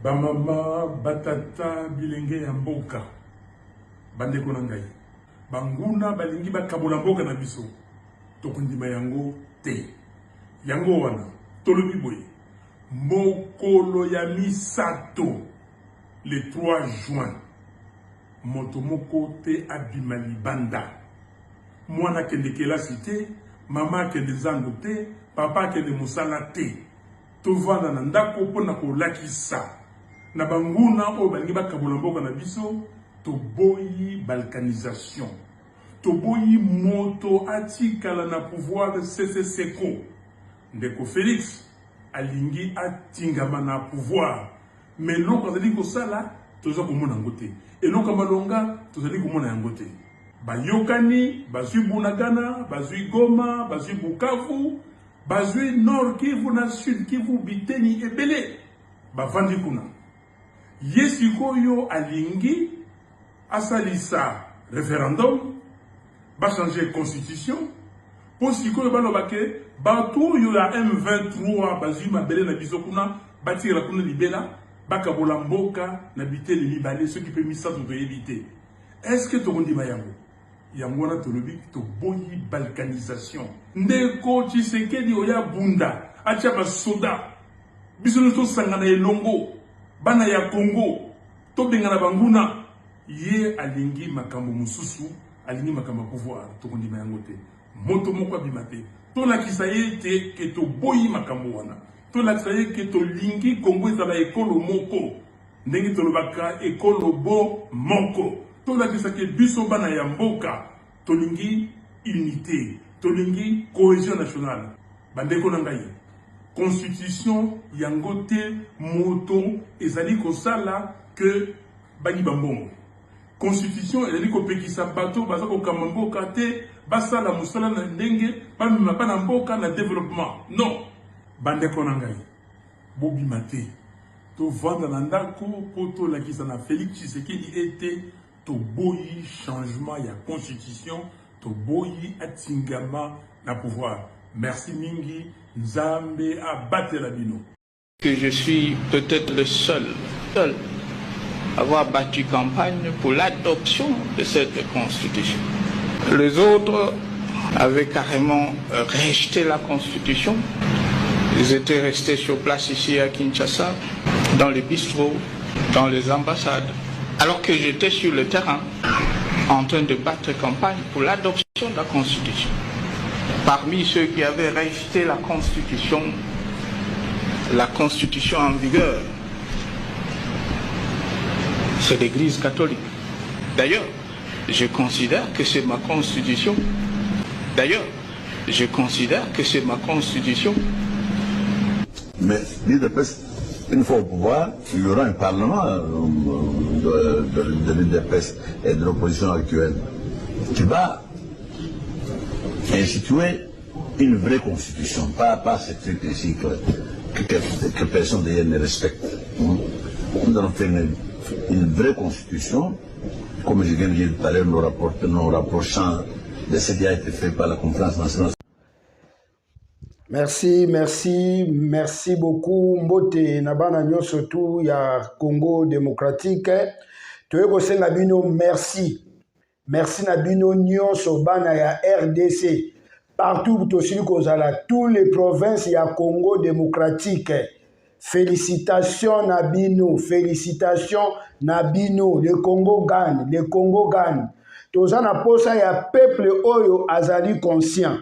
Bamama, batata, bilenge ya mboka. Bandeko na ngai. Banguna balingi bakabola mboka na biso. Tokundima yango te. Yango wana. Tolobi boye. Mokolo ya misato. Le 3 juin. Motomoko te abima libanda. Mwana kende kelasi te. Mama kende zando te. Papa kende musala te. Tovanda na ndako pona kolakisa. Na banguna o balingi bakabola mboka na biso. Toboyi balkanisation. Toboyi moto atikala na pouvoir CCCko. Ndeko Félix alingi atingama na pouvoir. Mais loko azali kosala toza komona yango te. Eloko malonga tozali komona yango te. Bayokani, bazwi Bunagana, bazwi Goma, bazwi Bukavu, bazwi Nord Kivu na Sud Kivu biteni ebele. Bavandi kuna. Yesikoyo alingi asalisa référendum, ba changer constitution, pour sikoyo balobake, bato yo la M23 bazwi mabele na biso kuna, batira kuna libela, bakabola mboka na biteli mibale, ceux qui peut misa to éviter. Est-ce que to kondima yango? Yango na tolobi to boyi balkanisation. Ndeko Tshisekedi oya bunda, acha ba soda. Biso no to sangana elongo, bana ya Congo, to bengana banguna. Ye alingi makambo mususu, alingi makambo pouvoir, to kondima yango te. Moto moko abimate. To lakisa ye te ke to boyi makambo wana. To lakisa ye ke to lingi Congo ezala ekolo moko. Ndenge to lobaka ekolo bo moko. To lakisa ke biso bana ya mboka. To lingi unité. To lingi cohésion nationale. Bandeko na ngai. Constitution yango te moto ezali kosala que bani bambongo. Constitution ezali kopekisa bato baza kokamba mboka te basala musala na ndenge bamema bana mboka na développement. Non. Bandeko na ngai. Bobima te. To vanda na ndako po to lakisa na Félix Tshisekedi ete to boyi changement ya constitution, to boyi atingama na pouvoir. Merci mingi, Nzambe abatela bino. Que je suis peut-être le seul à avoir battu campagne pour l'adoption de cette constitution. Les autres avaient carrément rejeté la constitution. Ils étaient restés sur place ici à Kinshasa, dans les bistrots, dans les ambassades, alors que j'étais sur le terrain en train de battre campagne pour l'adoption de la constitution. Parmi ceux qui avaient rejeté la constitution en vigueur, c'est l'Église catholique. D'ailleurs, je considère que c'est ma constitution. Mais l'UDPS, une fois au pouvoir, il y aura un parlement de l'UDPS et de l'opposition actuelle qui va instituer une vraie constitution, pas ce truc ici que personne d'ailleurs ne respecte. Nous allons faire une vraie constitution, comme je viens de dire tout à l'heure, nous rapprochant de ce qui a été fait par la conférence nationale. Merci beaucoup. Mbote nabana nyoso tu ya Congo démocratique. Toyeko senga bino merci. Merci na bino nyoso bana ya RDC. Partout tosili kozala tous les provinces ya Congo démocratique. Félicitations na bino, le Congo gagne. Tozana posa ya peuple oyo azali conscient.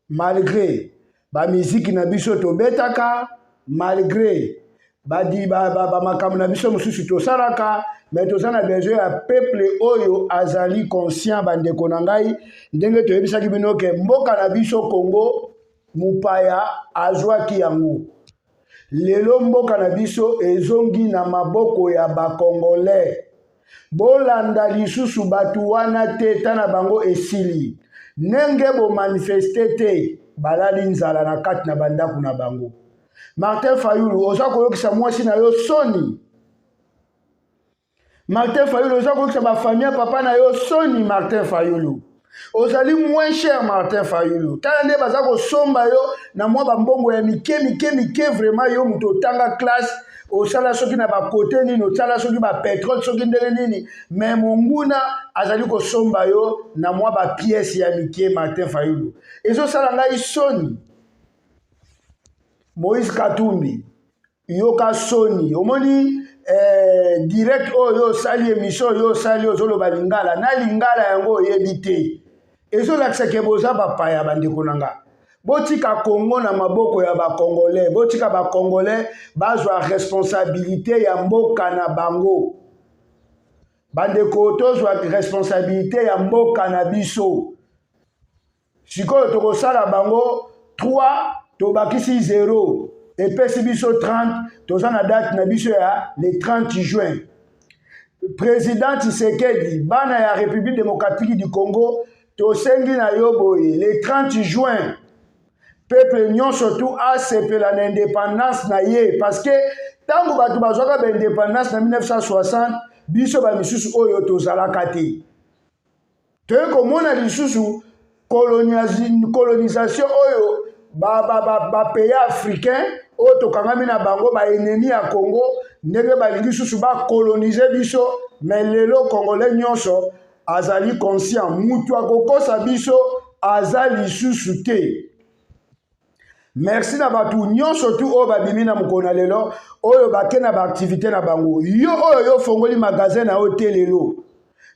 Malgré ba musique na biso to betaka, malgré ba makambo na biso mususu to salaka, mais tozana besoin ya peuple oyo azali conscient bandeko na ngai ndenge to yebisaki bino ke mboka na biso Congo mupaya azwaki yango. Lelo mboka na biso ezongi na maboko ya ba Congolais. Bolanda lisusu batu wana te tana bango esili. Nenge bo manifeste te balali nzala na kati na bandaku na bango. Martin Fayulu oza koyokisa mwasi na yo soni. Martin Fayulu oza koyokisa ba famille papa na yo soni. Martin Fayulu ozali moins cher. Martin Fayulu tala nde baza kosomba yo na mwa bambongo ya mike vraiment yo muto tanga classe osala soki na bakote nini osala soki bapetrole soki ndenge nini me monguna azali kosomba yo na mwa bapiese ya mikie Martin Fayulu ezosala ngai soni. Moïse Katumbi yoka soni omoni direct oyo osali émission oyo osali ozoloba lingala na lingala yango oyebi te ezolakisa ke boza bapaya bandeko na nga. Botika Congo na maboko ya bakongolais, botika bakongolais bazwa responsabilité ya mboka na bango. Bandeko tozwa responsabilité ya mboka na biso. Sikoyo tokosala bango 3 tobakisi 0 epesi biso 30 toza na date na biso ya le 30 juin. Président Tshisekedi bana ya République démocratique du Congo tosengi na yo boye le 30 juin. Peuple nyon surtout a sepela na indépendance na ye parce que tango batu bazwaka ba indépendance na 1960 biso ba misusu oyo tozalaka te. Toye komona lisusu colonisation oyo ba pays africain oyo tokangami na bango ba ennemi ya Congo ndenge balingi susu ba coloniser biso mais lelo congolais nyonso azali conscient mutu akokosa biso azali susu te. Merci na batu nyonso tu oyo babimi na mokona lelo oyo bakena ba activité na bango yo oyo yo fongoli magasin na hotel lelo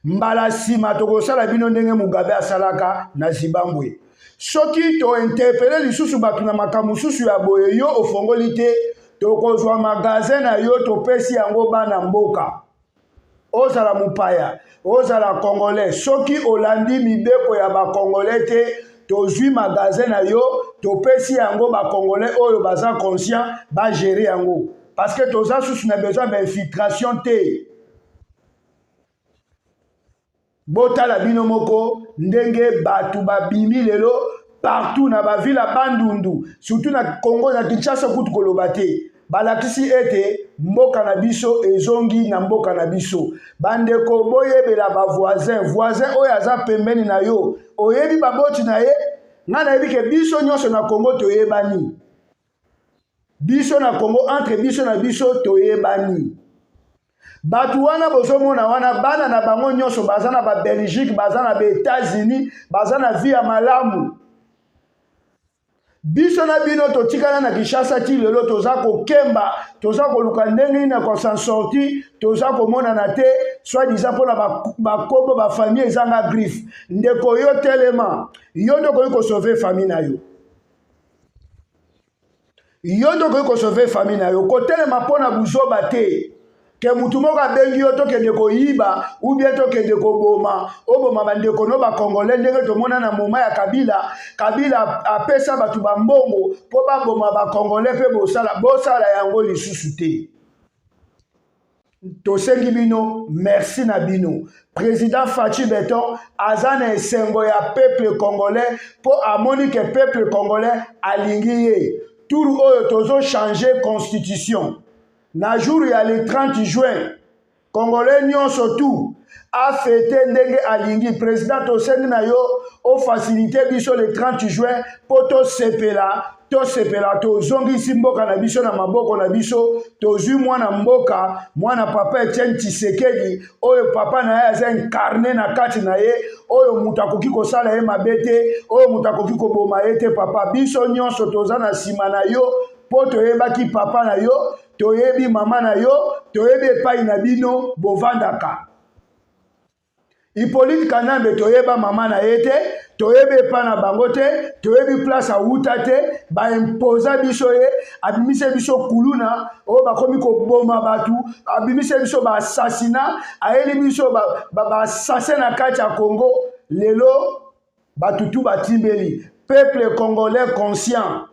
mbala sima tokosala bino ndenge Mugabe asalaka na Zimbabwe soki to interpeller lisusu batu na makambo susu ya boye yo ofongoli te tokozwa magasin na yo topesi yango bana mboka ozala mupaya ozala congolais soki olandi mibeko ya ba congolais te tozwi magasin na yo topesi yango ba congolais oyo baza conscient ba gérer yango parce que toza susu na besoin d'infiltration te. Botala bino moko ndenge batu babimi lelo partout na ba ville bandundu surtout na Congo na Kinshasa kutu koloba te balakisi ete mboka na biso ezongi na mboka na biso bandeko boyebela ba voisin oyo aza pembeni na yo oyebi baboti na ye nga na yebi ke biso nyonso na Congo toyebani biso na Congo entre biso na biso toyebani batu wana bozomona wana bana na bango nyonso baza na ba Belgique baza na ba États-Unis baza na vie ya malamu biso na bino totikana na Kinshasa ti lelo toza kokemba toza koluka ndenge na ko s'en sorti toza komona na te soit disant pour la bakobo ba famille ezanga griffe ndeko yo telema yo ndoko ko sauver famille na yo yo ndoko ko sauver famille na yo ko telema pona buzoba te ke mutu moko abengi yo tokende koyiba ou bien tokende koboma oboma bandeko no bakongolais ndenge tomona na moma ya Kabila apesa batu bambongo po baboma bakongolais mpe bosala yango lisusu te. Tosengi bino merci na bino président Fachi Beton aza na esengo ya peuple congolais po amoni ke peuple congolais alingi ye turu oyo tozo changer constitution. Na jour ya le 30 juin, Congolais nyonso tout a fêté ndenge alingi président tosengi na yo o facilité biso le 30 juin po to sepela tozongisi mboka na biso na maboko na biso tozwi mwana mboka mwana papa Etienne Tshisekedi oyo papa na ye aza incarné na kati na ye oyo mutu akoki kosala ye mabe te oyo mutu akoki koboma ye te papa biso nyonso toza na nsima na yo po toyebaki papa na yo toyebi mama na yo toyebi epai na bino bovandaka Hippolyte Kanambe toyeba mama na ye te toyebi epai na bango te toyebi place awuta te baimposa biso ye abimise biso kuluna oyo bakomi koboma batu abimise biso baassasina ayeli biso baassase na kati ya Congo lelo batutu batimbeli peuple congolais conscient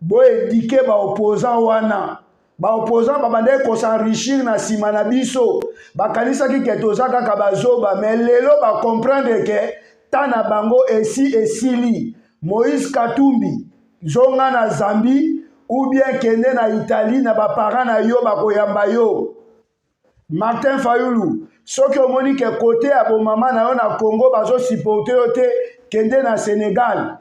boédike baopposant wana baopposant babandaki kosenrichir na nsima na biso bakanisaki ke toza kaka bazoba me lelo bakomprendre ke ta na bango esili Moïse Katumbi zonga na Zambie ou bien kende na Italie na baparent na yo bakoyamba yo Martin Fayulu soki omoni ke kote ya bomama na yo na Congo bazosupporte yo te kende na Sénégal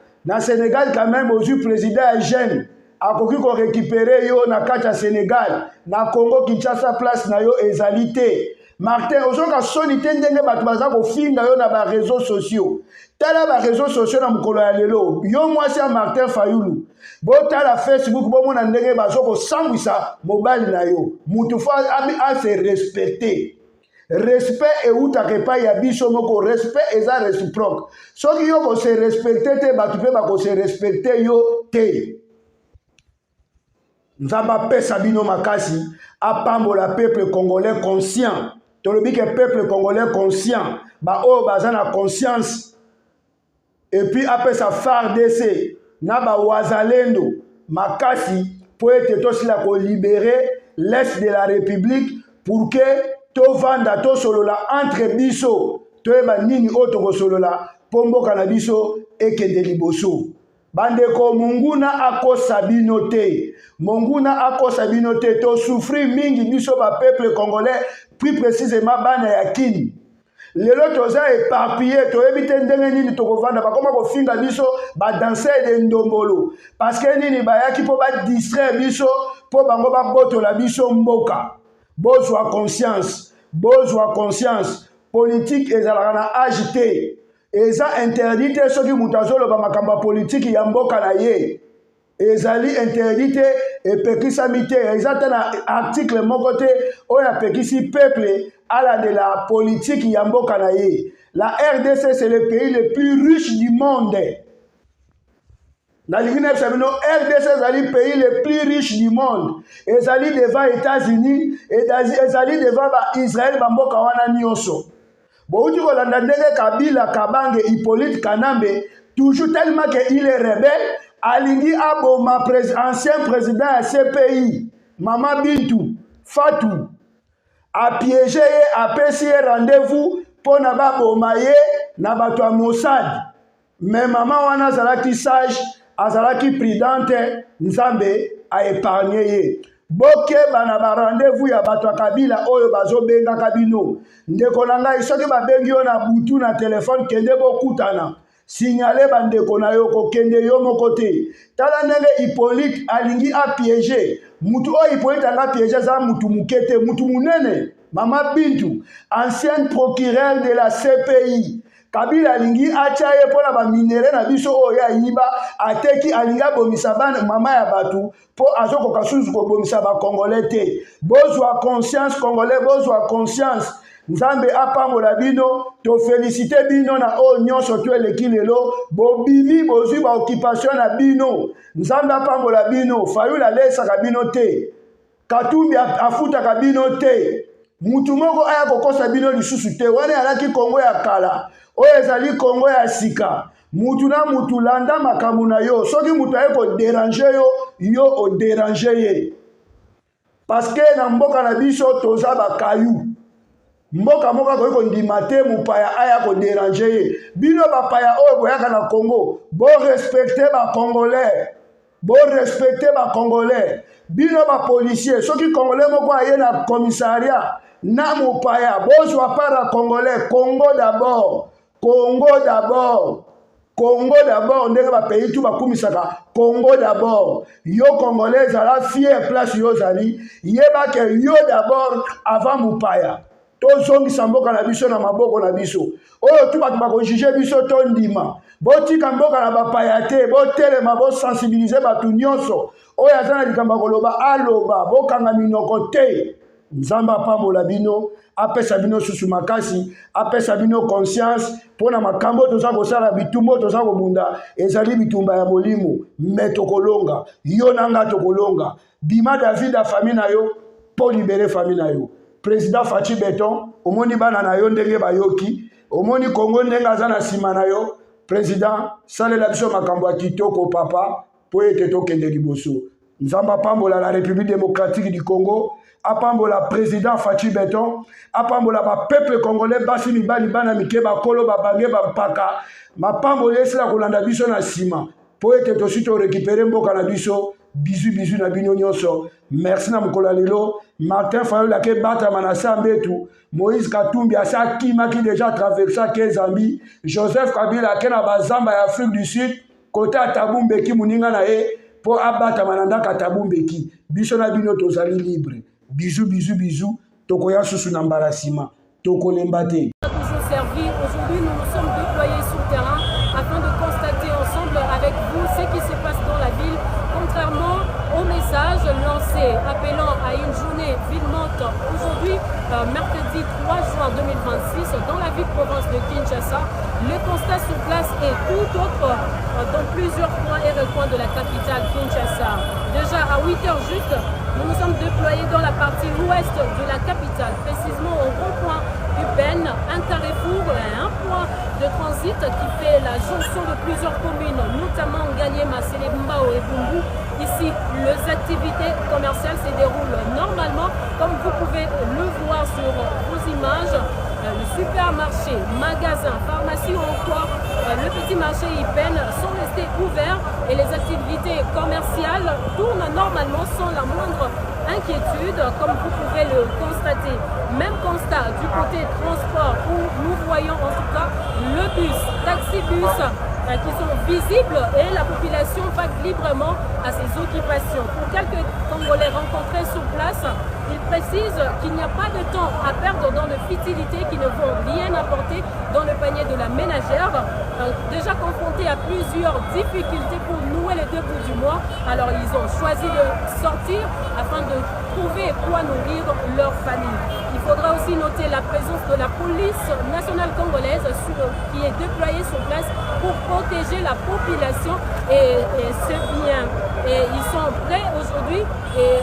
quand même ozwi président ya jeune akoki ko récupérer yo na kati ya Sénégal na Congo Kinshasa place na yo ezali te. Martin ozoka soni te ndenge bato baza kofinga yo na ba réseaux sociaux. Tala ba réseaux sociaux na mokolo ya lelo. Yo mwasi ya Martin Fayulu. Botala Facebook bomona ndenge bazo kosambwisa mobali na yo. Mutu fa a se respecter. Respect eutaka epai ya biso moko, respect eza réciproque. Soki yo ko se respecter te bato pe ba ko se respecter yo te. Nzamba pesa bino makasi apambola peuple congolais conscient. Tolobi que peuple congolais conscient ba o baza na conscience. Et puis après ça FARDC na ba wazalendo makasi pour être tous là pour libérer l'est de la République pour que to vanda to solola entre biso to eba nini oto ko solola pomboka na biso ekende liboso. Bandeko munguna akosa bino te. Munguna akosa bino te. To souffrir mingi biso ba peuple congolais, plus précisément bana ya Kini. Lelo toza éparpillé, to ebite ndenge nini to kovanda ba koma ko finga biso ba danser de ndombolo. Parce que nini ba yaki po ba distraire biso po bango ba botola biso mboka. Bozwa conscience, bozwa conscience. Politique ezalaka na agité. Eza interdite soki mutu azoloba makambo politique ya mboka na ye. Ezali interdite epekisami te. Eza te na article moko te oyo apekisi peuple ala de la politique ya mboka na ye. La RDC c'est le pays le plus riche du monde. La RDC ezali le pays le plus riche du monde. Ezali devant États-Unis, ezali devant Israël bamboka wana nyonso. Bouti kolanda ndenge Kabila Kabange Hippolyte Kanambe toujours tellement qu'il est rebelle alingi aboma ancien président à CPI Mama Bintou Fatou a piégé a pesi rendez-vous pour na ba boma ye na bato ya Mossad. Mais maman wana azalaki sage azalaki prudente Nzambe a épargné ye. Boke bana ba rendez-vous ya bato ya Kabila oyo bazobenga kabino ndeko na ngai soki babengi yo na butu na telefone kende bokutana signale bandeko na yo kokende yo moko te. Tala ndenge Hippolyte alingi apiéger mutu oyo Hippolyte anga piéger za mutu mukete mutu munene Mama Bintou ancienne procureure de la CPI. Kabila alingi achaye pona ba minere na biso oyo ya yiba ateki alinga bomisa bana mama ya batu po azoko kasuzu ko bomisa ba congolais te. Bozwa conscience congolais, bozwa conscience. Nzambe apambola bino to féliciter bino na o nyonso to eleki lelo bo bimi bozwi ba occupation na bino. Nzambe apambola bino Fayulu alesa kabino te. Katumbi afuta kabino te. Mutu moko aya kokosa bino lisusu te. Wana alaki Kongo ya kala. Oyo ezali Kongo ya sika. Mutu na mutu landa makambo na yo. Soki mutu aye ko déranger yo, yo o déranger ye. Parce que na mboka na biso toza ba kayu. Mboka moka ko ndima te mupaya aya ko déranger ye. Bino ba paya oyo boyaka na Congo, bo respecter ba Congolais. Bo respecter ba Congolais. Bino ba policier, soki Congolais moko aye na commissariat na mupaya, bozwa para Congolais, Congo d'abord. Congo d'abord. Congo d'abord, ndenge ba pays tout bakumisaka Congo d'abord. Yo Congolais ala fier place yo zali, yeba ke yo d'abord avant mupaya. Tozongisa mboka na biso na maboko na biso. Oyo tu bato bako juger biso to ndima. Botika mboka na bapaya te, botelema bo sensibiliser batu nyonso. Oyo azana likamba koloba aloba, bokanga minoko te. Nzamba pambola bino, apesa bino susu makasi, apesa bino conscience, pona makambo toza kosala bitumbo toza kobunda, ezali bitumba ya molimo, meto kolonga, yo nanga tokolonga. Bima David a famille na yo, pour libérer famille na yo. Président Fachi Beton, omoni bana na yo ndenge bayoki, omoni Congo ndenge azana sima na yo, président, salela biso makambo ya kitoko papa, po ete tokende liboso. Nzamba pambola la République démocratique du Congo, apambola président Fachi Beton, apambola ba peuple congolais basi mibali bana mike ba kolo ba bange ba mpaka, ma pambola esila kolanda biso na sima, po ete tosito récupérer mboka na biso, bisu na bino nyonso. Merci na mkola lelo, Martin Fayulu ke bata manasa mbetu, Moïse Katumbi asa kima qui déjà traversé ke Zambie, Joseph Kabila ke na bazamba ya Afrique du Sud, côté Atabumbe ki muninga na e, po abata mananda katabumbeki biso na bino tozali libre. Bisous, bisous, bisous. Tokoya susu na mbarasima. Tokolemba te. Toujours servi. Aujourd'hui, nous nous sommes déployés sur le terrain afin de constater ensemble avec vous ce qui se passe dans la ville, contrairement au message lancé appelant à une journée ville morte aujourd'hui, mercredi 3 juin 2026, dans la ville-province de Kinshasa. Le constat sur place est tout autre dans plusieurs points et recoins de la capitale Kinshasa. Déjà à 8h juste, nous nous sommes déployés dans la partie ouest de la capitale, précisément au rond-point UPN, un carrefour et un point de transit qui fait la jonction de plusieurs communes, notamment Ngaliema, Mbao et Bumbu. Ici, les activités commerciales se déroulent normalement, comme vous pouvez le voir sur vos images. Le supermarché, magasin, pharmacie ou encore le petit marché IPN sont restés ouverts et les activités commerciales tournent normalement sans la moindre inquiétude, comme vous pouvez le constater. Même constat du côté transport où nous voyons en tout cas le bus, taxi-bus qui sont visibles et la population va librement à ses occupations. Pour quelques Congolais rencontrés sur place, ils précisent qu'il n'y a pas de temps à perdre dans les futilités qui ne vont rien apporter dans le panier de la ménagère. Déjà confrontés à plusieurs difficultés pour nouer les 2 bouts du mois, alors ils ont choisi de sortir afin de trouver quoi nourrir leur famille. Il faudra aussi noter la présence de la police nationale congolaise qui est déployée sur place pour protéger la population et ses biens. Et ils sont prêts aujourd'hui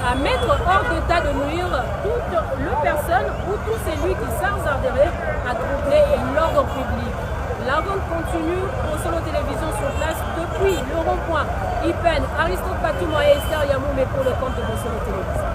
à mettre hors d'état de nuire toute les personnes ou tout celui qui s'hasarderait à troubler l'ordre public. La vente continue au Solo Télévision sur place depuis le rond-point IPN, Aristote Batouma et Esther Yamoumé pour le compte de Solo Télévision.